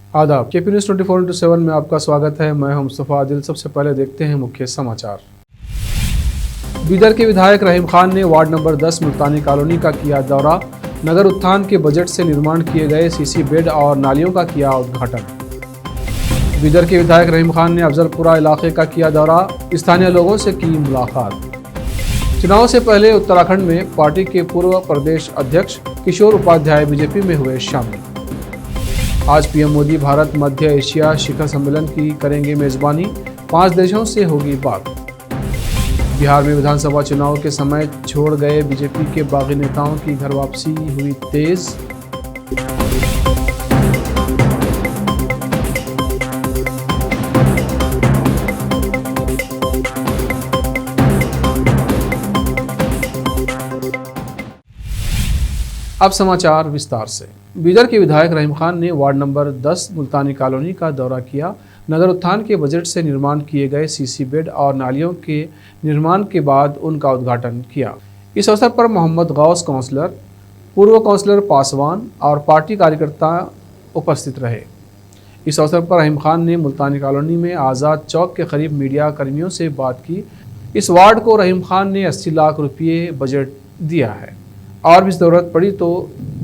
आदाब, KP news 24/7 में आपका स्वागत है। मैं हूं मुस्तफ़ा आदिल। सबसे पहले देखते हैं मुख्य समाचार। बीदर के विधायक रहीम खान ने वार्ड नंबर 10 मुल्तानी कॉलोनी का किया दौरा। नगर उत्थान के बजट से निर्माण किए गए सीसी बेड और नालियों का किया उद्घाटन। बीदर के विधायक रहीम खान ने अफजलपुरा इलाके का किया दौरा। स्थानीय लोगों से की मुलाकात। चुनाव से पहले उत्तराखंड में पार्टी के पूर्व प्रदेश अध्यक्ष किशोर उपाध्याय बीजेपी में हुए शामिल। आज पीएम मोदी भारत मध्य एशिया शिखर सम्मेलन की करेंगे मेजबानी। 5 देशों से होगी बात। बिहार में विधानसभा चुनाव के समय छोड़ गए बीजेपी के बागी नेताओं की घर वापसी हुई तेज। अब समाचार विस्तार से। बीदर के विधायक रहीम खान ने वार्ड नंबर 10 मुल्तानी कॉलोनी का दौरा किया। नगर उत्थान के बजट से निर्माण किए गए सीसी बेड और नालियों के निर्माण के बाद उनका उद्घाटन किया। इस अवसर पर मोहम्मद गौस काउंसलर, पूर्व काउंसलर पासवान और पार्टी कार्यकर्ता उपस्थित रहे। इस अवसर पर रहीम खान ने मुल्तानी कॉलोनी में आज़ाद चौक के करीब मीडिया कर्मियों से बात की। इस वार्ड को रहीम खान ने 80 लाख रुपये बजट दिया है और भी ज़रूरत पड़ी तो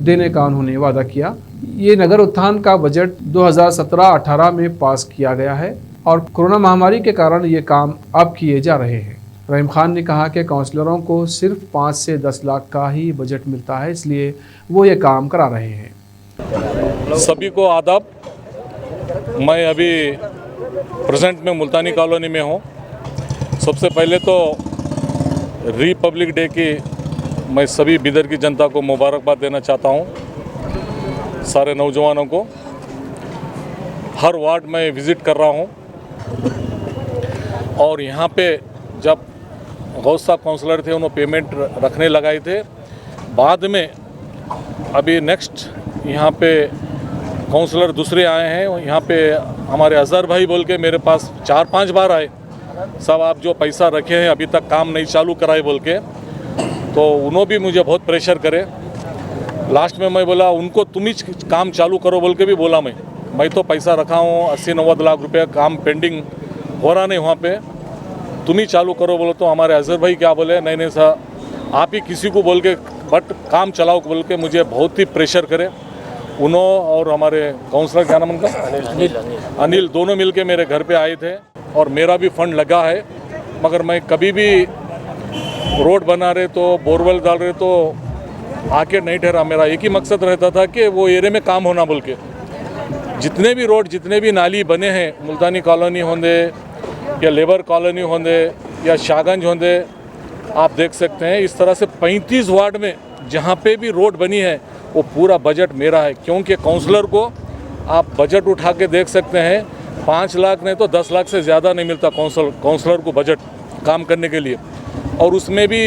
देने का उन्होंने वादा किया। ये नगर उत्थान का बजट 2017-18 में पास किया गया है और कोरोना महामारी के कारण ये काम अब किए जा रहे हैं। रहीम खान ने कहा कि काउंसलरों को सिर्फ 5 से 10 लाख का ही बजट मिलता है, इसलिए वो ये काम करा रहे हैं। सभी को आदाब। मैं अभी प्रेजेंट में मुल्तानी कॉलोनी में हूँ। सबसे पहले तो रिपब्लिक डे की मैं सभी बीदर की जनता को मुबारकबाद देना चाहता हूं। सारे नौजवानों को हर वार्ड में विज़िट कर रहा हूं और यहां पे जब गौस साहब काउंसलर थे उन्होंने पेमेंट रखने लगाए थे। बाद में अभी नेक्स्ट यहां पे काउंसलर दूसरे आए हैं। यहां पे हमारे अजहर भाई बोल के मेरे पास 4-5 बार आए, सब आप जो पैसा रखे हैं अभी तक काम नहीं चालू कराए बोल के, तो उन्होंने भी मुझे बहुत प्रेशर करे। लास्ट में मैं बोला उनको तुम ही काम चालू करो बोल के भी बोला। मैं तो पैसा रखा हूँ 80-90 लाख रुपए, काम पेंडिंग हो रहा नहीं वहाँ पे, तुम ही चालू करो बोलो। तो हमारे अजहर भाई क्या बोले, नहीं सर आप ही किसी को बोल के बट काम चलाओ बोल के मुझे बहुत ही प्रेशर करे। उन्होंने और हमारे काउंसलर क्या नाम उनका, अनिल, दोनों मिल के मेरे घर पे आए थे और मेरा भी फंड लगा है। मगर मैं कभी भी रोड बना रहे तो बोरवेल डाल रहे तो आके नहीं ठहरा। मेरा एक ही मकसद रहता था कि वो एरिया में काम होना बोल के। जितने भी रोड, जितने भी नाली बने हैं, मुल्तानी कॉलोनी होंदे या लेबर कॉलोनी होंदे या शाहगंज होंदे, आप देख सकते हैं इस तरह से 35 वार्ड में जहाँ पे भी रोड बनी है वो पूरा बजट मेरा है। क्योंकि काउंसलर को आप बजट उठा के देख सकते हैं, 5 लाख नहीं तो 10 लाख से ज़्यादा नहीं मिलता काउंसलर को बजट काम करने के लिए। और उसमें भी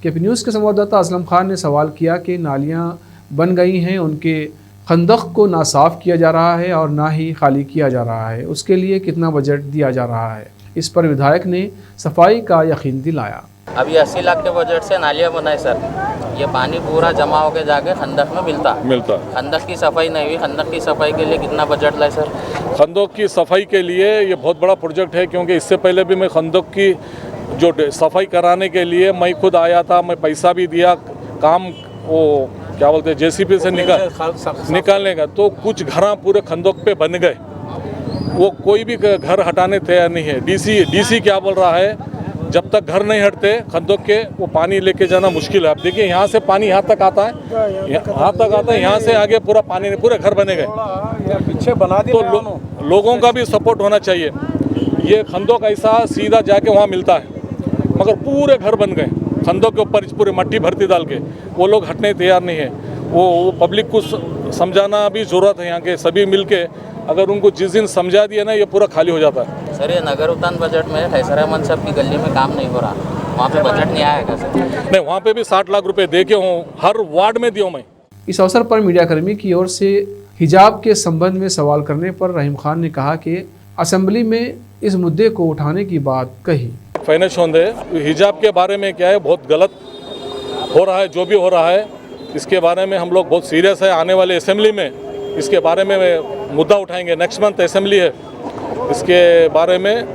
केपी न्यूज़ के संवाददाता असलम खान ने सवाल किया कि नालियां बन गई हैं, उनके खंदक को ना साफ़ किया जा रहा है और ना ही खाली किया जा रहा है, उसके लिए कितना बजट दिया जा रहा है। इस पर विधायक ने सफाई का यकीन दिलाया। अभी 80 लाख के बजट से नालियाँ बनाए सर, ये पानी पूरा जमा होकर जाके खंदक में मिलता। खंदक की सफाई नहीं हुई। खंदक की सफाई के लिए कितना बजट लाए सर? खंदक की सफाई के लिए ये बहुत बड़ा प्रोजेक्ट है, क्योंकि इससे पहले भी मैं खंदक की जो सफाई कराने के लिए मैं खुद आया था, मैं पैसा भी दिया, काम वो क्या बोलते हैं जेसीबी से निकालने का। तो कुछ घर पूरे खंदक पे बन गए, वो कोई भी घर हटाने तैयार नहीं है। डीसी क्या बोल रहा है, जब तक घर नहीं हटते खंदक के वो पानी लेके जाना मुश्किल है। अब देखिए यहाँ से पानी यहाँ तक आता है, यहाँ से आगे पूरा पानी नहीं, पूरे घर बने गए। पीछे बना दिया तो लोगों का भी सपोर्ट होना चाहिए। ये खंदक ऐसा सीधा जाके वहाँ मिलता है, मगर पूरे घर बन गए खंदक के ऊपर पूरे मट्टी भरती डाल के। वो लोग हटने तैयार नहीं है। वो पब्लिक को समझाना भी ज़रूरत है। यहाँ के सभी मिल के अगर उनको जिस दिन समझा दिया ना, ये पूरा खाली हो जाता है। सर ये नगर उत्थान बजट में खैसरा मनसब की गली में काम नहीं हो रहा, वहाँ पे बजट नहीं आएगा सर? नहीं, वहाँ पे भी 60 लाख रुपए दे के हूँ, हर वार्ड में दिया मैं। इस अवसर पर मीडियाकर्मी की ओर से हिजाब के संबंध में सवाल करने पर रहीम खान ने कहा कि असेंबली में इस मुद्दे को उठाने की बात कही। फाइनेंस होंदे हिजाब के बारे में क्या है, बहुत गलत हो रहा है। जो भी हो रहा है इसके बारे में हम लोग बहुत सीरियस है। आने वाले असेंबली में इसके बारे में मुद्दा उठाएंगे। नेक्स्ट मंथ असेंबली है, इसके बारे में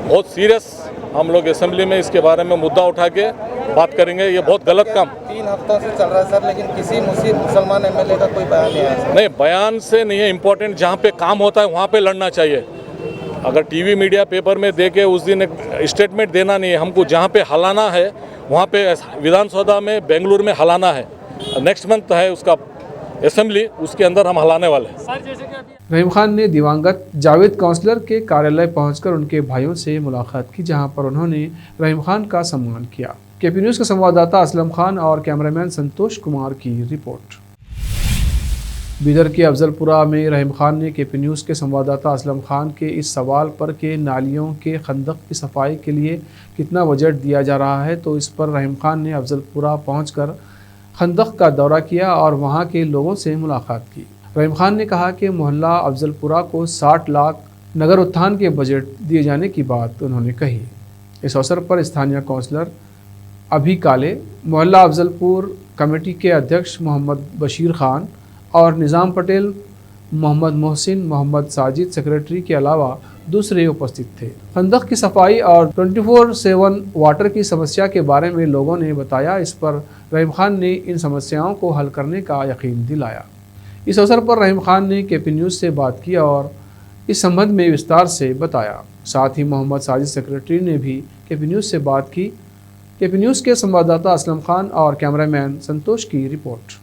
बहुत सीरियस हम लोग असेंबली में इसके बारे में मुद्दा उठा के बात करेंगे। ये बहुत गलत काम 3 हफ्तों से चल रहा है सर, लेकिन किसी मुसलमान एमएलए का कोई बयान नहीं आया। नहीं, बयान से नहीं है इम्पोर्टेंट, जहाँ पे काम होता है वहाँ पे लड़ना चाहिए। अगर टीवी मीडिया पेपर में दे के उस दिन एक स्टेटमेंट देना नहीं है, हमको जहाँ पे हलाना है वहाँ पे विधानसभा में बेंगलुरु में हलाना है। नेक्स्ट मंथ है उसका असेंबली, उसके अंदर हम हलाने वाले हैं। रहीम खान ने दिवंगत जावेद काउंसलर के कार्यालय पहुंचकर उनके भाइयों से मुलाकात की, जहां पर उन्होंने रहीम खान का सम्मान किया। केपी न्यूज़ के संवाददाता असलम खान और कैमरामैन संतोष कुमार की रिपोर्ट। बीदर के अफजलपुरा में रहीम खान ने केपी न्यूज़ के संवाददाता असलम खान के इस सवाल पर कि नालियों के खंदक की सफाई के लिए कितना बजट दिया जा रहा है, तो इस पर रहीम खान ने अफजलपुरा पहुंचकर खंदक का दौरा किया और वहां के लोगों से मुलाकात की। रहीम खान ने कहा कि मोहल्ला अफजलपुरा को 60 लाख नगर उत्थान के बजट दिए जाने की बात उन्होंने कही। इस अवसर पर स्थानीय काउंसलर अभी काले, मोहल्ला अफजलपुर कमेटी के अध्यक्ष मोहम्मद बशीर खान और निज़ाम पटेल, मोहम्मद मोहसिन, मोहम्मद साजिद सेक्रेटरी के अलावा दूसरे उपस्थित थे। खंदक की सफाई और 24/7 वाटर की समस्या के बारे में लोगों ने बताया। इस पर रहीम खान ने इन समस्याओं को हल करने का यकीन दिलाया। इस अवसर पर रहीम खान ने केपी न्यूज़ से बात की और इस संबंध में विस्तार से बताया। साथ ही मोहम्मद साजिद सेक्रेटरी ने भी केपी न्यूज़ से बात की। केपी न्यूज़ के संवाददाता असलम खान और कैमरामैन संतोष की रिपोर्ट।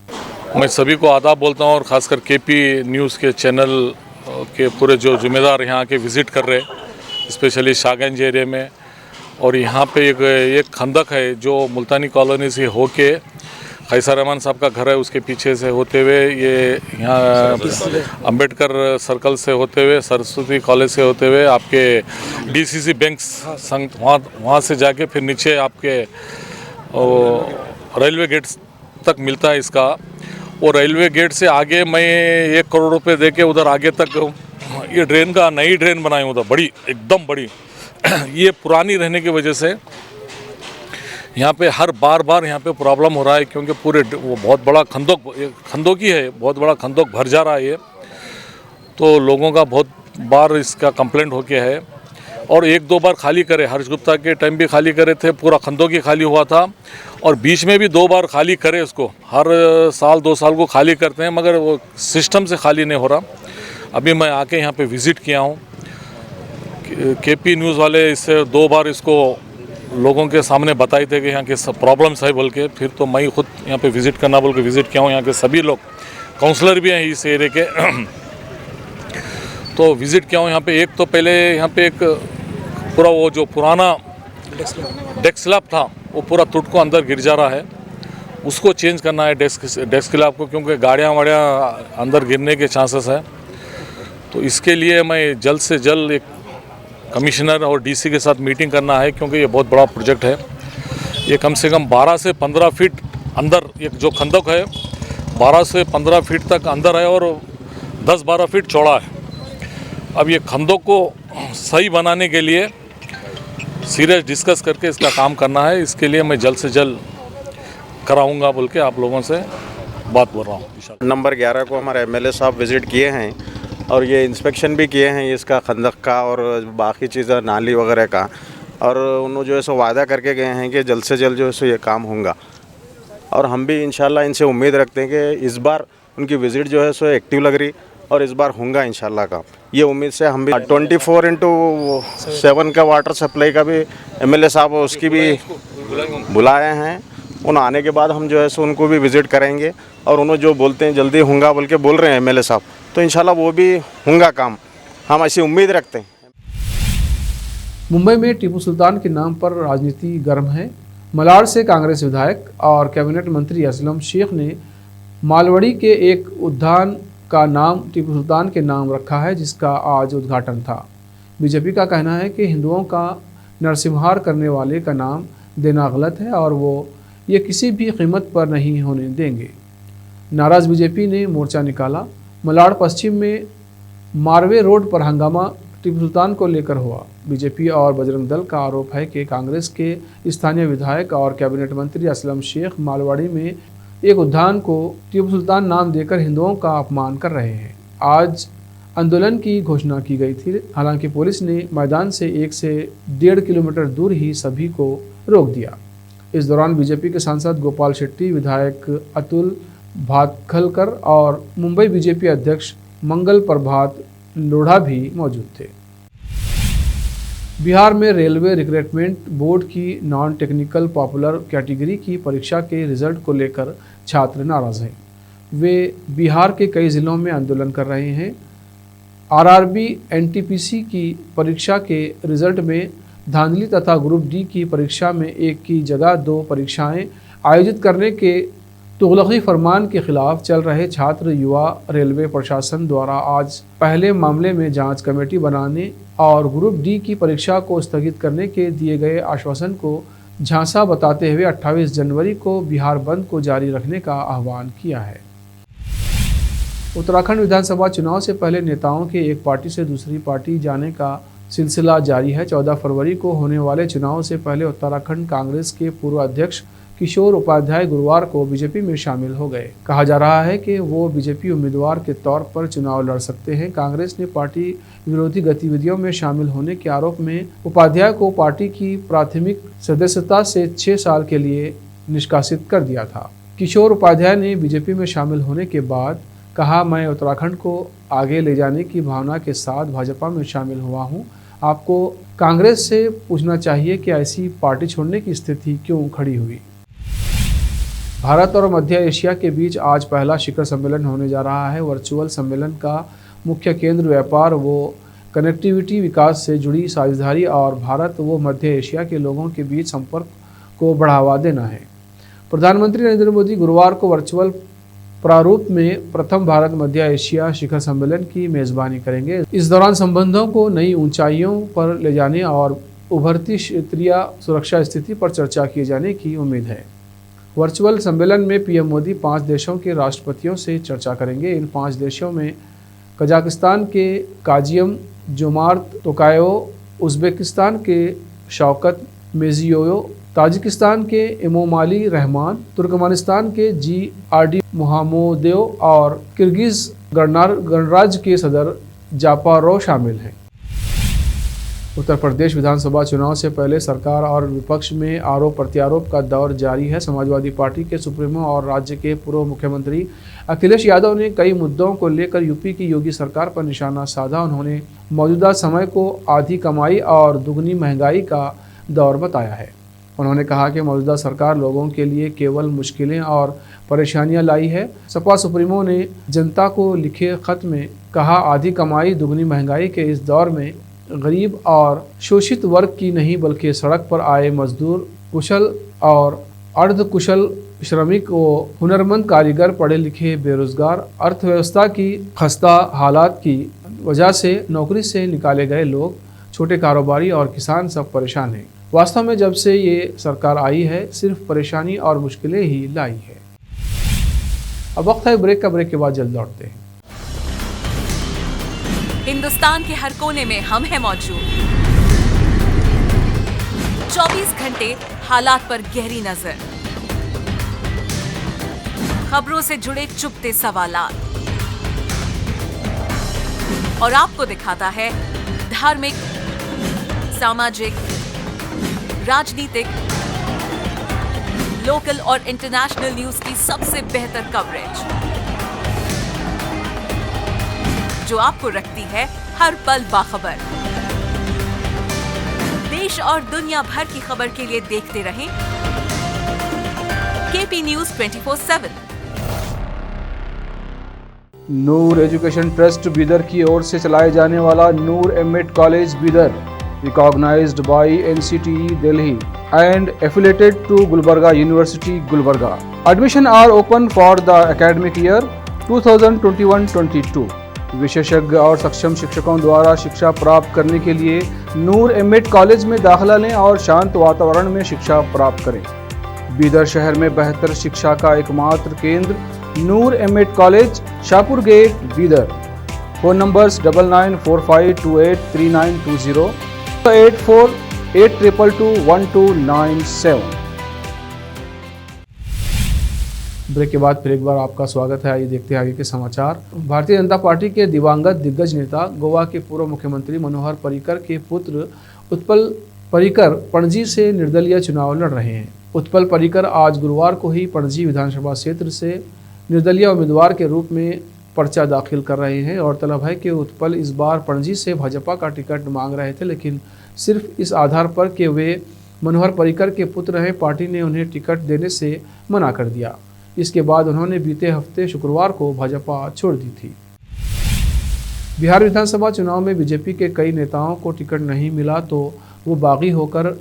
मैं सभी को आदाब बोलता हूँ और ख़ासकर केपी न्यूज़ के चैनल के पूरे जो जिम्मेदार यहाँ के विज़िट कर रहे, स्पेशली शाहगंज एरिया में। और यहाँ पे एक खंदक है जो मुल्तानी कॉलोनी से होके कैसर रहमान साहब का घर है उसके पीछे से होते हुए ये यहाँ अंबेडकर सर्कल से होते हुए सरस्वती कॉलेज से होते हुए आपके डीसीसी बैंक संघ वहाँ से जाके फिर नीचे आपके रेलवे गेट तक मिलता है इसका। वो रेलवे गेट से आगे मैं 1 करोड़ रुपए दे के उधर आगे तक ये ड्रेन का नई ड्रेन बनाई उधर, बड़ी एकदम बड़ी। ये पुरानी रहने की वजह से यहाँ पे हर बार यहाँ पे प्रॉब्लम हो रहा है, क्योंकि पूरे वो बहुत बड़ा खंदोक ही है, बहुत बड़ा खंदोक भर जा रहा है ये। तो लोगों का बहुत बार इसका कंप्लेंट होके है और 1-2 बार खाली करे, हर्ष गुप्ता के टाइम भी खाली करे थे, पूरा खंदोक ही खाली हुआ था और बीच में भी 2 बार खाली करे उसको। हर साल 2 साल को खाली करते हैं मगर वो सिस्टम से खाली नहीं हो रहा। अभी मैं आके यहाँ पे विज़िट किया हूँ। केपी न्यूज़ वाले इससे 2 बार इसको लोगों के सामने बताए थे कि यहाँ के सब प्रॉब्लम्स है बोल के, फिर तो मैं खुद यहाँ पे विज़िट करना बोल के विज़िट किया हूँ। यहाँ के सभी लोग काउंसलर भी हैं इस एरिया के तो विज़िट किया हूँ यहाँ पे। एक तो पहले यहाँ पे एक पूरा वो जो पुराना डेस्क स्लैब था वो पूरा टूट को अंदर गिर जा रहा है, उसको चेंज करना है डेस्क स्लैब को, क्योंकि गाड़ियाँ वाड़ियाँ अंदर गिरने के चांसेस है। तो इसके लिए मैं जल्द से जल्द एक कमिश्नर और डीसी के साथ मीटिंग करना है, क्योंकि ये बहुत बड़ा प्रोजेक्ट है। ये कम से कम 12 से 15 फीट अंदर एक जो खंदक है 12 से 15 फीट तक अंदर है और 10-12 फीट चौड़ा है। अब ये खंदक को सही बनाने के लिए सीरियस डिस्कस करके इसका काम करना है। इसके लिए मैं जल्द से जल्द कराऊंगा बोल के आप लोगों से बात बोल रहा हूँ। नंबर 11 को हमारे एमएलए साहब विज़िट किए हैं और ये इंस्पेक्शन भी किए हैं इसका खंदक का और बाकी चीज़ें नाली वगैरह का, और उन्होंने जो है सो वादा करके गए हैं कि जल्द से जल्द जो है सो ये काम होगा। और हम भी इंशाल्लाह इनसे उम्मीद रखते हैं कि इस बार उनकी विज़िट जो है सो एक्टिव लग रही और इस बार होगा इंशाल्लाह काम। ये उम्मीद से हम भी 24/7 का वाटर सप्लाई का भी एमएलए साहब उसकी भी बुलाए हैं। उन आने के बाद हम जो है सो उनको भी विज़िट करेंगे और उन्होंने जो बोलते हैं जल्दी होगा बोल के बोल रहे हैं एमएलए साहब, तो इंशाल्लाह वो भी होगा काम, हम ऐसी उम्मीद रखते हैं। मुंबई में टीपू सुल्तान के नाम पर राजनीति गर्म है। मलाड से कांग्रेस विधायक और कैबिनेट मंत्री असलम शेख ने मालवड़ी के एक उद्यान का नाम टीपू सुल्तान के नाम रखा है, जिसका आज उद्घाटन था। बीजेपी का कहना है कि हिंदुओं का नरसंहार करने वाले का नाम देना गलत है और वो ये किसी भी कीमत पर नहीं होने देंगे। नाराज़ बीजेपी ने मोर्चा निकाला। मलाड पश्चिम में मारवे रोड पर हंगामा टीपू सुल्तान को लेकर हुआ। बीजेपी और बजरंग दल का आरोप है कि कांग्रेस के स्थानीय विधायक और कैबिनेट मंत्री असलम शेख मालवाड़ी में एक उद्यान को टीपू सुल्तान नाम देकर हिंदुओं का अपमान कर रहे हैं। आज आंदोलन की घोषणा की गई थी। हालांकि पुलिस ने मैदान से 1 से 1.5 किलोमीटर दूर ही सभी को रोक दिया। इस दौरान बीजेपी के सांसद गोपाल शेट्टी, विधायक अतुल भातखलकर और मुंबई बीजेपी अध्यक्ष मंगल प्रभात लोढ़ा भी मौजूद थे। बिहार में रेलवे रिक्रूटमेंट बोर्ड की नॉन टेक्निकल पॉपुलर कैटेगरी की परीक्षा के रिजल्ट को लेकर छात्र नाराज हैं। वे बिहार के कई जिलों में आंदोलन कर रहे हैं। आरआरबी एनटीपीसी की परीक्षा के रिजल्ट में धांधली तथा ग्रुप डी की परीक्षा में एक की जगह 2 परीक्षाएं आयोजित करने के तुगलकी फरमान के खिलाफ चल रहे छात्र युवा रेलवे प्रशासन द्वारा आज पहले मामले में जांच कमेटी बनाने और ग्रुप डी की परीक्षा को स्थगित करने के दिए गए आश्वासन को झांसा बताते हुए 28 जनवरी को बिहार बंद को जारी रखने का आह्वान किया है। उत्तराखंड विधानसभा चुनाव से पहले नेताओं के एक पार्टी से दूसरी पार्टी जाने का सिलसिला जारी है। 14 फरवरी को होने वाले चुनाव से पहले उत्तराखंड कांग्रेस के पूर्व अध्यक्ष किशोर उपाध्याय गुरुवार को बीजेपी में शामिल हो गए। कहा जा रहा है कि वो बीजेपी उम्मीदवार के तौर पर चुनाव लड़ सकते हैं। कांग्रेस ने पार्टी विरोधी गतिविधियों में शामिल होने के आरोप में उपाध्याय को पार्टी की प्राथमिक सदस्यता से 6 साल के लिए निष्कासित कर दिया था। किशोर उपाध्याय ने बीजेपी में शामिल होने के बाद कहा, मैं उत्तराखंड को आगे ले जाने की भावना के साथ भाजपा में शामिल हुआ हूं। आपको कांग्रेस से पूछना चाहिए कि ऐसी पार्टी छोड़ने की स्थिति क्यों खड़ी हुई। भारत और मध्य एशिया के बीच आज पहला शिखर सम्मेलन होने जा रहा है। वर्चुअल सम्मेलन का मुख्य केंद्र व्यापार व कनेक्टिविटी विकास से जुड़ी साझेदारी और भारत व मध्य एशिया के लोगों के बीच संपर्क को बढ़ावा देना है। प्रधानमंत्री नरेंद्र मोदी गुरुवार को वर्चुअल प्रारूप में प्रथम भारत मध्य एशिया शिखर सम्मेलन की मेजबानी करेंगे। इस दौरान संबंधों को नई ऊंचाइयों पर ले जाने और उभरती क्षेत्रीय सुरक्षा स्थिति पर चर्चा किए जाने की उम्मीद है। वर्चुअल सम्मेलन में पीएम मोदी 5 देशों के राष्ट्रपतियों से चर्चा करेंगे। इन 5 देशों में कजाकिस्तान के काजियम जोमार्त तोकायोव, उज़्बेकिस्तान के शौकत मिर्ज़ियोयेव, ताजिकिस्तान के इमोमाली रहमान, तुर्कमेनिस्तान के GRD मुहम्मदोव और किर्गिज़ गणराज्य के सदर जापारोव शामिल हैं। उत्तर प्रदेश विधानसभा चुनाव से पहले सरकार और विपक्ष में आरोप प्रत्यारोप का दौर जारी है। समाजवादी पार्टी के सुप्रीमो और राज्य के पूर्व मुख्यमंत्री अखिलेश यादव ने कई मुद्दों को लेकर यूपी की योगी सरकार पर निशाना साधा। उन्होंने मौजूदा समय को आधी कमाई और दुगनी महंगाई का दौर बताया है। उन्होंने कहा कि मौजूदा सरकार लोगों के लिए केवल मुश्किलें और परेशानियां लाई है। सपा सुप्रीमो ने जनता को लिखे खत में कहा, आधी कमाई दुगनी महंगाई के इस दौर में गरीब और शोषित वर्ग की नहीं बल्कि सड़क पर आए मजदूर, कुशल और अर्धकुशल श्रमिक व हुनरमंद कारीगर, पढ़े लिखे बेरोजगार, अर्थव्यवस्था की खस्ता हालात की वजह से नौकरी से निकाले गए लोग, छोटे कारोबारी और किसान सब परेशान हैं। वास्तव में जब से ये सरकार आई है सिर्फ परेशानी और मुश्किलें ही लाई है। अब वक्त है ब्रेक का। ब्रेक के बाद जल्द लौटते हैं। हिंदुस्तान के हर कोने में हम हैं मौजूद। 24 घंटे हालात पर गहरी नजर, खबरों से जुड़े चुपते सवालात और आपको दिखाता है धार्मिक, सामाजिक, राजनीतिक, लोकल और इंटरनेशनल न्यूज की सबसे बेहतर कवरेज जो आपको रखती है हर पल बाखबर। देश और दुनिया भर की खबर के लिए देखते रहें KP news 24/7। Noor education trust Bidar की ओर से चलाए जाने वाला Noor MEd college Bidar, recognized by NCTE Delhi and affiliated to Gulbarga University, Gulbarga. Admission are open for the academic year 2021-22. विशेषज्ञ और सक्षम शिक्षकों द्वारा शिक्षा प्राप्त करने के लिए नूर एमएड कॉलेज में दाखिला लें और शांत वातावरण में शिक्षा प्राप्त करें। बीदर शहर में बेहतर शिक्षा का एकमात्र केंद्र Noor MEd college, Shahpur gate, Bidar. Phone numbers 9945283920, 8482221297। Break के बाद फिर एक बार आपका स्वागत है। आइए देखते हैं आगे के समाचार। भारतीय जनता पार्टी के दिवंगत दिग्गज नेता गोवा के पूर्व मुख्यमंत्री मनोहर पर्रिकर के पुत्र उत्पल पर्रिकर पणजी से निर्दलीय चुनाव लड़ रहे हैं। उत्पल पर्रिकर आज गुरुवार को ही पणजी विधानसभा क्षेत्र से निर्दलीय उम्मीदवार के रूप में पर्चा दाखिल कर रहे हैं। और तलब है कि उत्पल इस बार पणजी से भाजपा का टिकट मांग रहे थे, लेकिन सिर्फ इस आधार पर कि वे मनोहर पर्रिकर के पुत्र हैं, पार्टी ने उन्हें टिकट देने से मना कर दिया। इसके बाद उन्होंने बीते हफ्ते शुक्रवार को भाजपा छोड़ दी थी। बिहार विधानसभा चुनाव में बीजेपी के कई नेताओं को टिकट नहीं मिला तो वो बागी होकर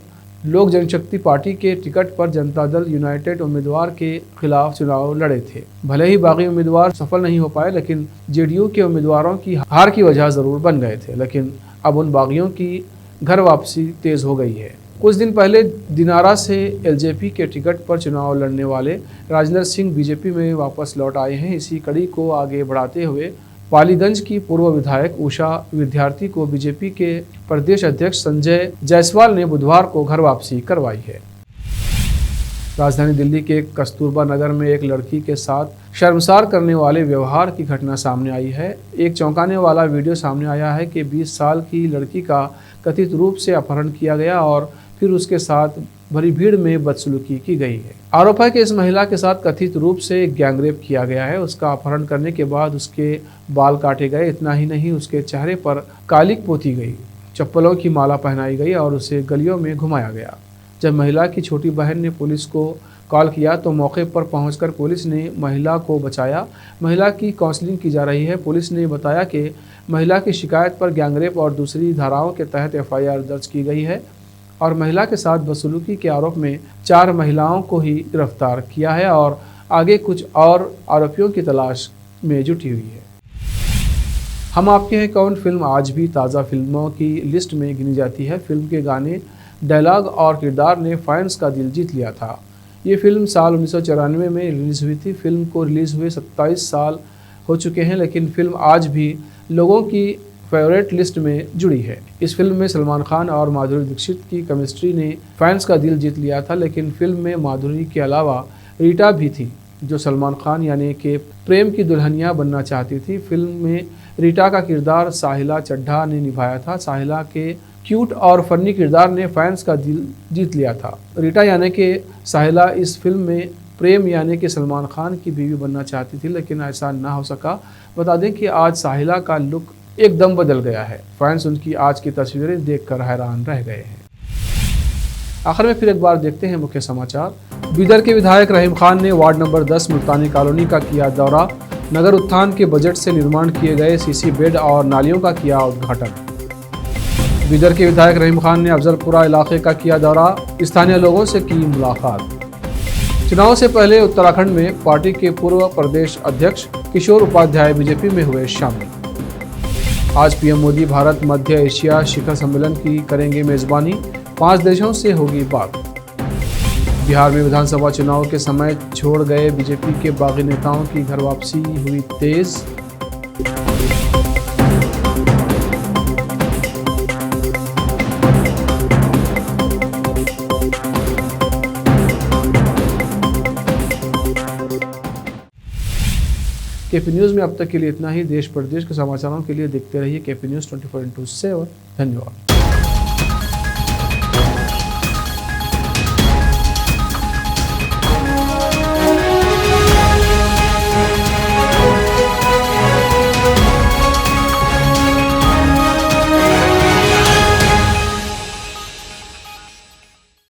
लोक जनशक्ति पार्टी के टिकट पर जनता दल यूनाइटेड उम्मीदवार के खिलाफ चुनाव लड़े थे। भले ही बागी उम्मीदवार सफल नहीं हो पाए, लेकिन जेडीयू के उम्मीदवारों की हार की वजह जरूर बन गए थे। लेकिन अब उन बागियों की घर वापसी तेज हो गई है। कुछ दिन पहले दिनारा से एलजेपी के टिकट पर चुनाव लड़ने वाले राजेंद्र सिंह बीजेपी में वापस लौट आए हैं। इसी कड़ी को आगे बढ़ाते हुए पालीगंज की पूर्व विधायक उषा विद्यार्थी को बीजेपी के प्रदेश अध्यक्ष संजय जायसवाल ने बुधवार को घर वापसी करवाई है। राजधानी दिल्ली के कस्तूरबा नगर में एक लड़की के साथ शर्मसार करने वाले व्यवहार की घटना सामने आई है। एक चौंकाने वाला वीडियो सामने आया है कि 20 साल की लड़की का कथित रूप से अपहरण किया गया और फिर उसके साथ भरी भीड़ में बदसलूकी की गई है। आरोप है कि इस महिला के साथ कथित रूप से गैंगरेप किया गया है। उसका अपहरण करने के बाद उसके बाल काटे गए। इतना ही नहीं, उसके चेहरे पर कालिक पोती गई, चप्पलों की माला पहनाई गई और उसे गलियों में घुमाया गया। जब महिला की छोटी बहन ने पुलिस को कॉल किया तो मौके पर पहुंचकर पुलिस ने महिला को बचाया। महिला की काउंसलिंग की जा रही है। पुलिस ने बताया कि महिला की शिकायत पर गैंगरेप और दूसरी धाराओं के तहत एफआईआर दर्ज की गई है और महिला के साथ बदसलूकी के आरोप में 4 महिलाओं को ही गिरफ्तार किया है और आगे कुछ और आरोपियों की तलाश में जुटी हुई है। हम आपके हैं कौन फिल्म आज भी ताज़ा फिल्मों की लिस्ट में गिनी जाती है। फिल्म के गाने, डायलॉग और किरदार ने फैंस का दिल जीत लिया था। ये फिल्म साल 1994 में रिलीज़ हुई थी। फिल्म को रिलीज़ हुए 27 साल हो चुके हैं, लेकिन फिल्म आज भी लोगों की फेवरेट लिस्ट में जुड़ी है। इस फिल्म में सलमान खान और माधुरी दीक्षित की केमिस्ट्री ने फैंस का दिल जीत लिया था, लेकिन फिल्म में माधुरी के अलावा रीटा भी थी, जो सलमान खान यानी कि प्रेम की दुल्हनिया बनना चाहती थी। फिल्म में रीटा का किरदार साहिला चड्ढा ने निभाया था। साहिला के क्यूट और फनी किरदार ने फैंस का दिल जीत लिया था। रीटा यानी कि साहिला इस फिल्म में प्रेम यानी कि सलमान खान की बीवी बनना चाहती थी, लेकिन ऐसा ना हो सका। बता दें कि आज साहिला का लुक एकदम बदल गया है। फैंस उनकी आज की तस्वीरें देखकर हैरान रह गए हैं। आखिर में फिर एक बार देखते हैं मुख्य समाचार। बीदर के विधायक रहीम खान ने वार्ड नंबर 10 मुल्तानी कॉलोनी का किया दौरा। नगर उत्थान के बजट से निर्माण किए गए सीसी बेड और नालियों का किया उद्घाटन। बीदर के विधायक रहीम खान ने अफजलपुरा इलाके का किया दौरा। स्थानीय लोगों से की मुलाकात। चुनाव से पहले उत्तराखंड में पार्टी के पूर्व प्रदेश अध्यक्ष किशोर उपाध्याय बीजेपी में हुए शामिल। आज पीएम मोदी भारत मध्य एशिया शिखर सम्मेलन की करेंगे मेजबानी। 5 देशों से होगी बात। बिहार में विधानसभा चुनाव के समय छोड़ गए बीजेपी के बागी नेताओं की घर वापसी हुई तेज। केपी न्यूज़ में अब तक के लिए इतना ही। देश प्रदेश के समाचारों के लिए देखते रहिए केपी न्यूज़ 24/7। धन्यवाद।